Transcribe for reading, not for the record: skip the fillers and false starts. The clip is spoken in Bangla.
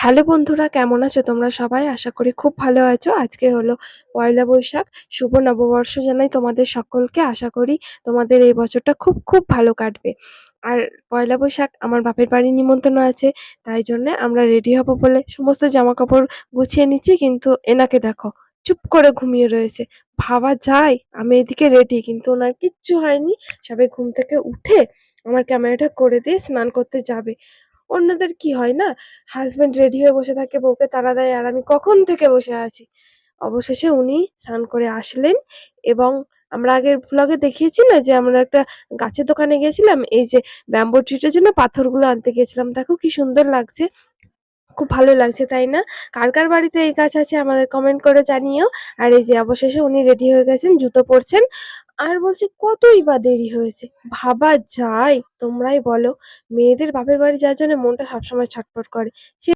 হ্যালো বন্ধুরা, কেমন আছো তোমরা সবাই? আশা করি খুব ভালো আছো। আজকে হলো পয়লা বৈশাখ। শুভ নববর্ষ জানাই তোমাদের সকলকে। আশা করি তোমাদের এই বছরটা খুব, খুব ভালো কাটবে। আর পয়লা বৈশাখ আমার বাপের বাড়ির নিমন্ত্রণ আছে। তাই জন্যে আমরা রেডি হব বলে সমস্ত জামাকাপড় গুছিয়ে নিচ্ছি। কিন্তু এনাকে দেখো, চুপ করে ঘুমিয়ে রয়েছে। ভাবা যায় আমি এদিকে রেডি, কিন্তু ওনার কিচ্ছু হয়নি। সবে ঘুম থেকে উঠে আমার ক্যামেরাটা করে দিয়ে স্নান করতে যাবে। অন্যদের কি হয় না, হাসব্যান্ড রেডি হয়ে বসে থাকে, বউকে তাড়া দেয়, আর আমি কখন থেকে বসে আছি। অবশেষে উনি স্নান করে আসলেন এবং আমরা আগের ভ্লগে দেখিয়েছি না যে আমরা একটা গাছের দোকানে গেছিলাম, এই যে ব্যাম্বো ট্রিটের জন্য পাথরগুলো আনতে গেছিলাম। দেখো কি সুন্দর লাগছে, খুব ভালো লাগছে তাই না? কার কার বাড়িতে এই গাছ আছে আমাদের কমেন্ট করে জানিও। আর এই যে অবশেষে উনি রেডি হয়ে গেছেন, জুতো পরছেন। আর বলছি কতই বা দেরি হয়েছে। ভাবা যায়? তোমরাই বলো। মেয়েদের বাপের বাড়ি যাওয়ার জন্য মনটা সবসময় ছটফট করে। সে